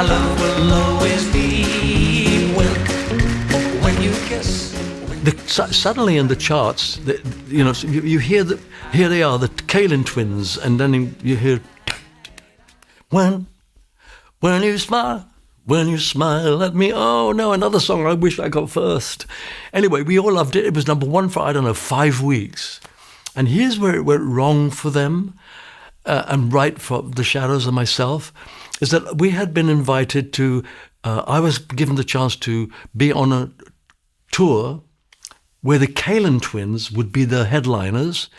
Our love will always be when you kiss. Suddenly in the charts, you hear that here they are, the Kalin Twins, and then you hear when you smile at me. Oh no, another song I wish I got first. Anyway, we all loved it. It was number one for, I don't know, 5 weeks. And here's where it went wrong for them, and right for the Shadows and myself, is that we had been invited to, I was given the chance to be on a tour where the Kalin Twins would be the headliners.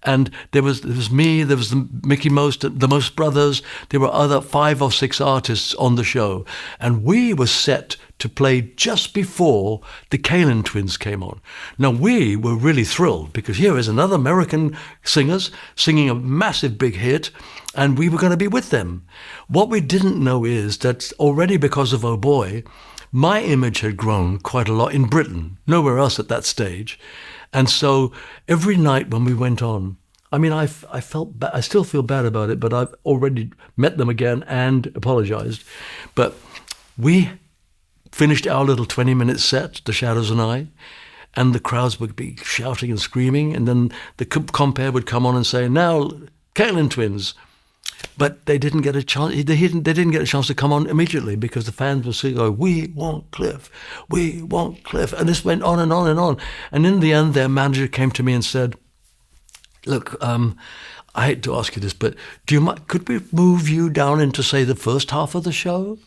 And there was me, there was the Mickey Most, the Most Brothers, there were other 5 or 6 artists on the show. And we were set to play just before the Kalin Twins came on. Now we were really thrilled because here is another American singers singing a massive big hit, and we were going to be with them. What we didn't know is that already because of Oh Boy, my image had grown quite a lot in Britain, nowhere else at that stage. And so every night when we went on, I mean, I still feel bad about it, but I've already met them again and apologized. But we finished our little 20-minute set, the Shadows and I, and the crowds would be shouting and screaming, and then the compere would come on and say, "Now, Kalin Twins." But they didn't get a chance. They didn't get a chance to come on immediately because the fans were saying, "Oh, we want Cliff, we want Cliff," and this went on and on and on. And in the end, their manager came to me and said, "Look, I hate to ask you this, but do you mind? Could we move you down into, say, the first half of the show?"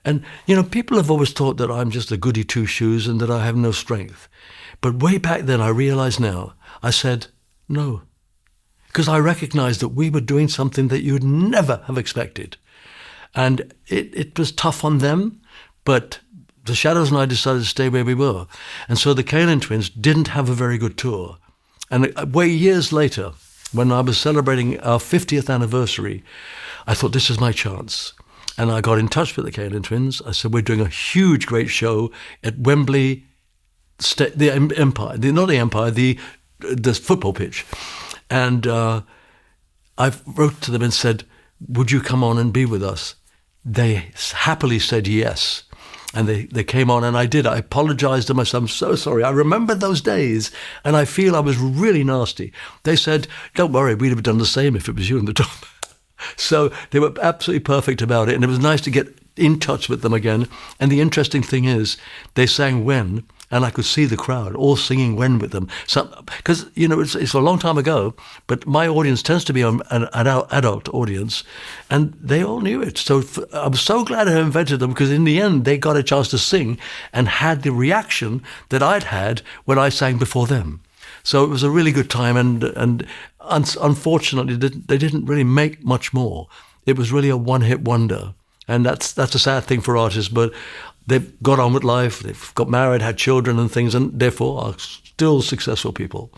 And people have always thought that I'm just a goody two shoes and that I have no strength. But way back then, I realize now. I said no. Because I recognized that we were doing something that you'd never have expected. And it was tough on them, but the Shadows and I decided to stay where we were. And so the Kalin Twins didn't have a very good tour. And years later, when I was celebrating our 50th anniversary, I thought, this is my chance. And I got in touch with the Kalin Twins. I said, we're doing a huge, great show at Wembley, the Empire, not the Empire, the football pitch. And I wrote to them and said, would you come on and be with us? They happily said yes. And they came on, and I did. I apologized to myself. I'm so sorry. I remember those days, and I feel I was really nasty. They said, don't worry, we'd have done the same if it was you on the top. So they were absolutely perfect about it, and it was nice to get in touch with them again. And the interesting thing is, they sang When, and I could see the crowd all singing When with them. Because, it's a long time ago, but my audience tends to be an adult audience, and they all knew it. So I'm so glad I invented them, because in the end, they got a chance to sing and had the reaction that I'd had when I sang before them. So it was a really good time, and unfortunately, they didn't really make much more. It was really a one-hit wonder, and that's a sad thing for artists, but they've got on with life, they've got married, had children and things, and therefore are still successful people.